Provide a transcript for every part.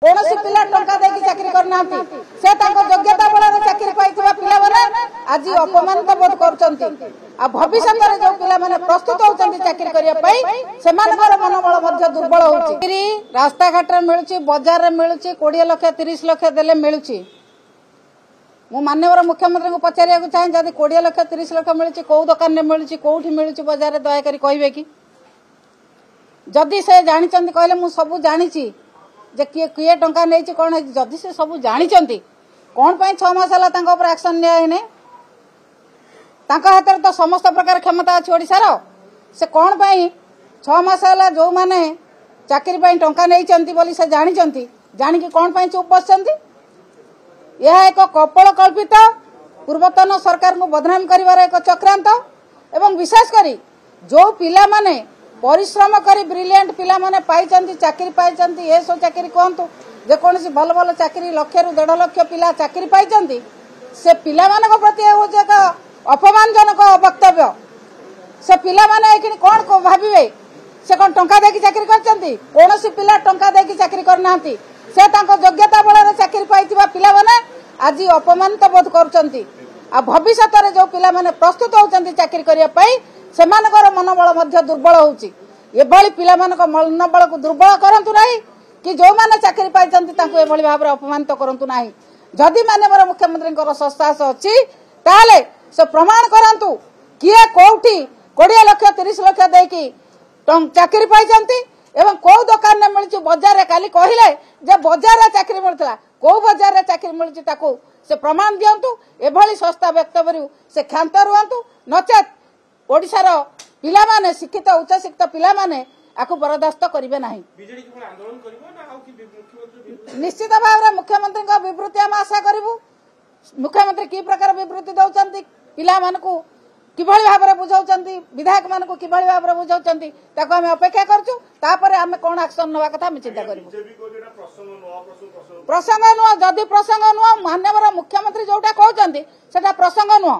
कौन पिला टंका देकी चाकरी करना से योग्यता बल चाकरी पाई पिला आज अपमानित बोध कर भविष्य में जो पिला माने प्रस्तुत होती चाकरी करने से मनोबल दुर्बल हो रास्ता घाट मिलूँ बजार में मिलूँ 20 लाख 30 लाख देले मिलूँ मु माननीय मुख्यमंत्री को पचार चाहे जब 20 लाख 30 लाख मिलूँ कौ दुकान में मिलूँ कौटी मिलूँ बजार दयाकोरी कहे कि जदि से जानी कहले मु सब जानी जे किए किए टंका नहीं कौन है जदि से सब जानी कौन 6 मास है एक्शन निने हाथ में तो समस्त प्रकार क्षमता अच्छी ओडिशार से कौन 6 मास है जो मैंने चाकरी टंका नहीं से जानी कौन चुप बस यह एक कपल कल्पित पूर्वतन सरकार को बदनाम कर एक चक्रांत एवं विशेषकर जो पिला माने परिश्रम करी ब्रिलियंट पिला माने पाई चाकरी पाई एसो चाकरी कहतु जेकोसी भल भल चाकरी 1 ରୁ 1.5 लाख पिला चाकरी पाई से पिला मानक प्रति एक अपमानजनक वक्तव्य से पिला माने कौन भाविबे से कौन टंका देकी चाकरी करछंती कौन पिला टंका देकी चाकरी करना से योग्यता बल चाकरी पाई पिला माने आज अपमानित बोध करछंती भविष्य में जो पिला माने प्रस्तुत होती चाकरी करने से मनोबल दुर्बल होउची एभली पिला मनोबल को दुर्बल करंतु नहीं कि जो माने चाकरी पाई एभली भाव अपमानित करंतु नहीं जदि माननीय मुख्यमंत्री साहस अच्छी ताले से प्रमाण करंतु किए कोठी 20 लाख 30 लाख देकी चाकरी पाई एवं कौ दुकान में मिलूँ बजार काली कहले जे बजार चाकरी मिलता कौ बजार चाकरी मिलूँ से प्रमाण दिंतु एभली संस्था वक्तव्य से क्षांत रुहतु नचेत ओडिशार पिला माने शिक्षित उच्च शिक्षित पिला माने आकु बर्दाश्त करेंगे ना निश्चित भाव में मुख्यमंत्री विवृत्ति आम आशा करूँ मुख्यमंत्री कि प्रकार विवृत्ति दौरान पिला मानकु किभली भाव में बुझाउछंती विधायक मानकु किभली भाव में बुझाउछंती ताको आमे अपेक्षा करछु तापरे आमे कोन एक्शन नवा कथा आमे चिंता करिवु प्रसंग नुह जदि प्रसंग नुह माननीय मुख्यमंत्री जोटा कहउछंती सेटा प्रसंग नुह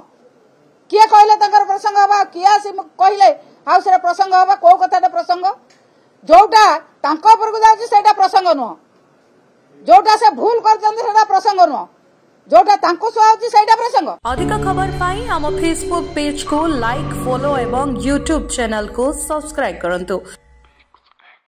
किए कहले तंकर प्रसंग हवा किए आसी कहले हाउ से प्रसंग हवा को कथाटा प्रसंग जोटा तांको ऊपर को जाउछि सेटा प्रसंग नुह जोटा से भूल करछंती सेटा प्रसंग नुह जोटा तांको सुहाउछि सेटा प्रसंग अधिक खबर पाई हम फेसबुक पेज को लाइक फॉलो एवं यूट्यूब चैनल को सब्सक्राइब करंतु।